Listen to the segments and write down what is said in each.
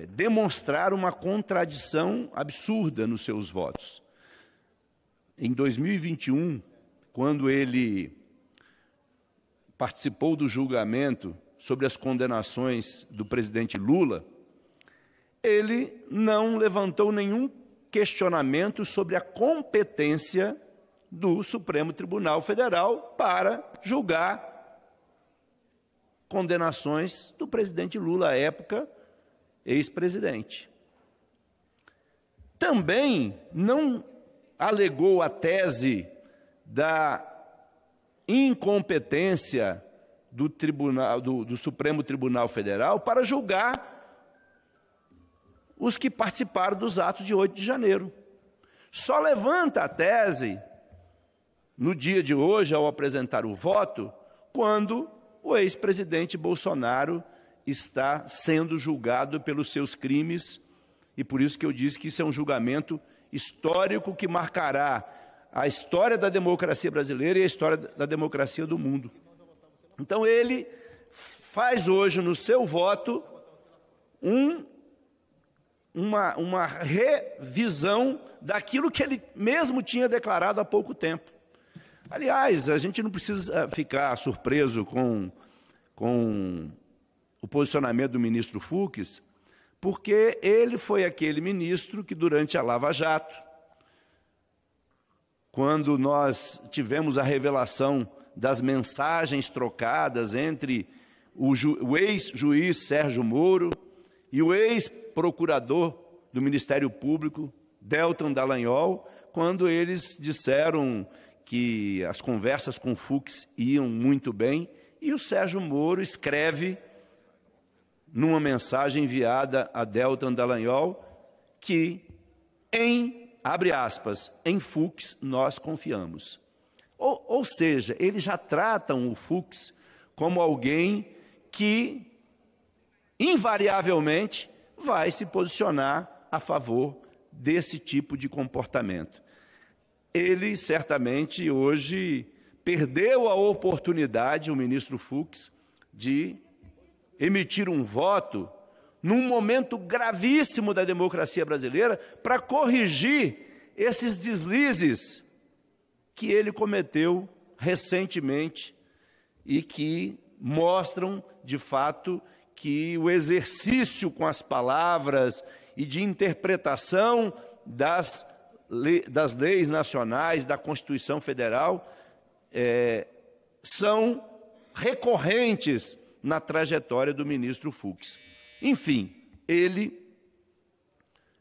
demonstrar uma contradição absurda nos seus votos. Em 2021, quando ele participou do julgamento sobre as condenações do presidente Lula, ele não levantou nenhum questionamento sobre a competência do Supremo Tribunal Federal para julgar condenações do presidente Lula, à época, ex-presidente. Também não alegou a tese da incompetência do Supremo Tribunal Federal para julgar os que participaram dos atos de 8 de janeiro. Só levanta a tese, no dia de hoje, ao apresentar o voto, quando o ex-presidente Bolsonaro está sendo julgado pelos seus crimes, e por isso que eu disse que isso é um julgamento histórico que marcará a história da democracia brasileira e a história da democracia do mundo. Então, ele faz hoje, no seu voto, uma revisão daquilo que ele mesmo tinha declarado há pouco tempo. Aliás, a gente não precisa ficar surpreso com o posicionamento do ministro Fux, porque ele foi aquele ministro que, durante a Lava Jato, quando nós tivemos a revelação das mensagens trocadas entre o ex-juiz Sérgio Moro e o ex-procurador do Ministério Público, Deltan Dallagnol, quando eles disseram que as conversas com Fux iam muito bem, e o Sérgio Moro escreve, numa mensagem enviada a Deltan Dallagnol, que abre aspas, em Fux nós confiamos. Ou seja, eles já tratam o Fux como alguém que, invariavelmente, vai se posicionar a favor desse tipo de comportamento. Ele, certamente, hoje perdeu a oportunidade, o ministro Fux, de emitir um voto num momento gravíssimo da democracia brasileira para corrigir esses deslizes que ele cometeu recentemente e que mostram, de fato, que o exercício com as palavras e de interpretação das leis nacionais, da Constituição Federal, são recorrentes na trajetória do ministro Fux. Enfim, ele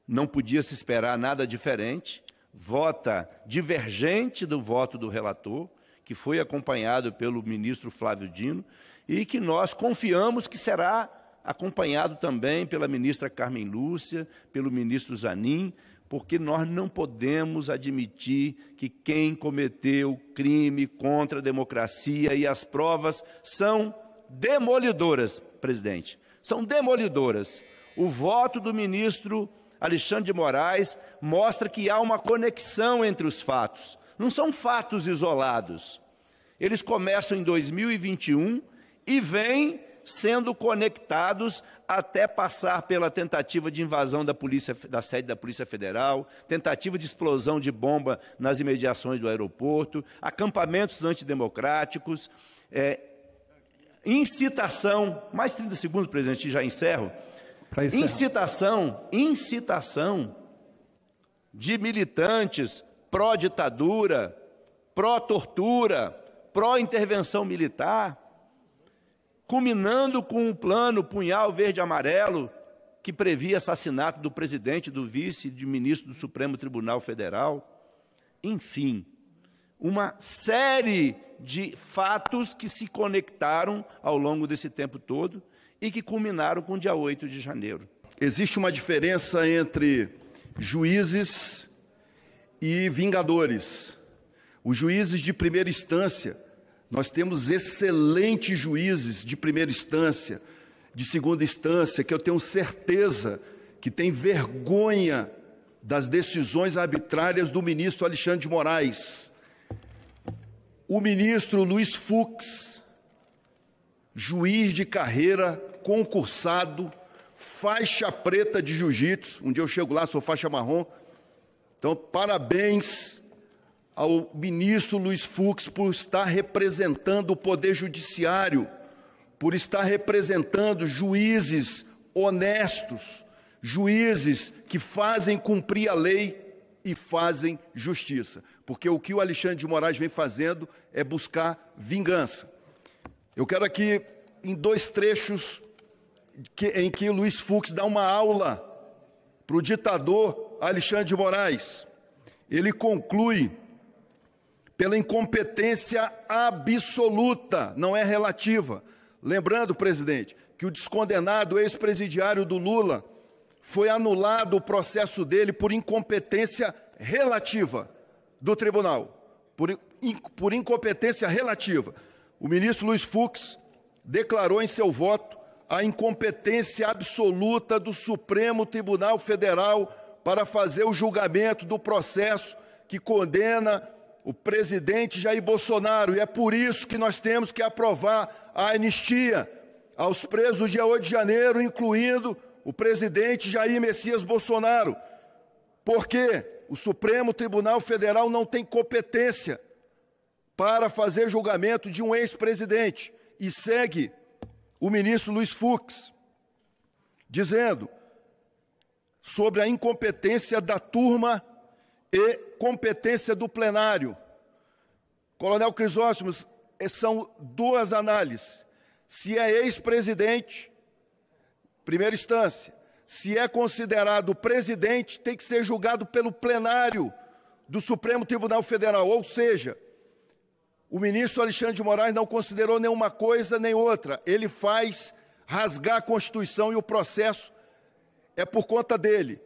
não podia se esperar nada diferente, vota divergente do voto do relator, que foi acompanhado pelo ministro Flávio Dino, e que nós confiamos que será acompanhado também pela ministra Carmen Lúcia, pelo ministro Zanin, porque nós não podemos admitir que quem cometeu crime contra a democracia, e as provas são demolidoras, presidente, são demolidoras. O voto do ministro Alexandre de Moraes mostra que há uma conexão entre os fatos. Não são fatos isolados. Eles começam em 2021 e vêm sendo conectados até passar pela tentativa de invasão da sede da Polícia Federal, tentativa de explosão de bomba nas imediações do aeroporto, acampamentos antidemocráticos, incitação, mais 30 segundos, presidente, já encerro, incitação de militantes pró-ditadura, pró-tortura, pró-intervenção militar, culminando com um plano Punhal Verde e Amarelo, que previa assassinato do presidente, do vice, de ministro do Supremo Tribunal Federal. Enfim, uma série de fatos que se conectaram ao longo desse tempo todo e que culminaram com o dia 8 de janeiro. Existe uma diferença entre juízes e vingadores. Os juízes de primeira instância, nós temos excelentes juízes de primeira instância, de segunda instância, que eu tenho certeza que têm vergonha das decisões arbitrárias do ministro Alexandre de Moraes. O ministro Luiz Fux, juiz de carreira, concursado, faixa preta de jiu-jitsu. Um dia eu chego lá, sou faixa marrom. Então, parabéns ao ministro Luiz Fux por estar representando o Poder Judiciário, por estar representando juízes honestos, juízes que fazem cumprir a lei e fazem justiça. Porque o que o Alexandre de Moraes vem fazendo é buscar vingança. Eu quero aqui, em 2 trechos, em que o Luiz Fux dá uma aula para o ditador Alexandre de Moraes. Ele conclui pela incompetência absoluta, não é relativa. Lembrando, presidente, que o descondenado ex-presidiário do Lula foi anulado o processo dele por incompetência relativa do tribunal. Por incompetência relativa. O ministro Luiz Fux declarou em seu voto a incompetência absoluta do Supremo Tribunal Federal para fazer o julgamento do processo que condena o presidente Jair Bolsonaro. E é por isso que nós temos que aprovar a anistia aos presos do dia 8 de janeiro, incluindo o presidente Jair Messias Bolsonaro. Porque o Supremo Tribunal Federal não tem competência para fazer julgamento de um ex-presidente. E segue o ministro Luiz Fux dizendo sobre a incompetência da turma e competência do plenário. Coronel Crisóstomo, são 2 análises. Se é ex-presidente, primeira instância. Se é considerado presidente, tem que ser julgado pelo plenário do Supremo Tribunal Federal. Ou seja, o ministro Alexandre de Moraes não considerou nenhuma coisa nem outra. Ele faz rasgar a Constituição e o processo é por conta dele.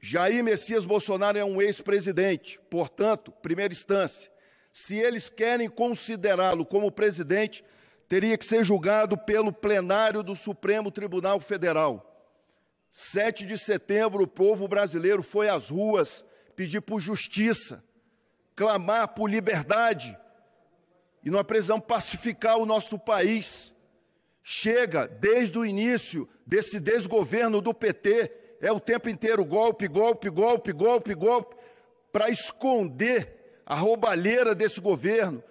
Jair Messias Bolsonaro é um ex-presidente, portanto, primeira instância. Se eles querem considerá-lo como presidente, teria que ser julgado pelo plenário do Supremo Tribunal Federal. 7 de setembro, o povo brasileiro foi às ruas pedir por justiça, clamar por liberdade. E nós precisamos pacificar o nosso país. Chega, desde o início desse desgoverno do PT, é o tempo inteiro golpe, golpe, golpe, golpe, golpe, para esconder a roubalheira desse governo,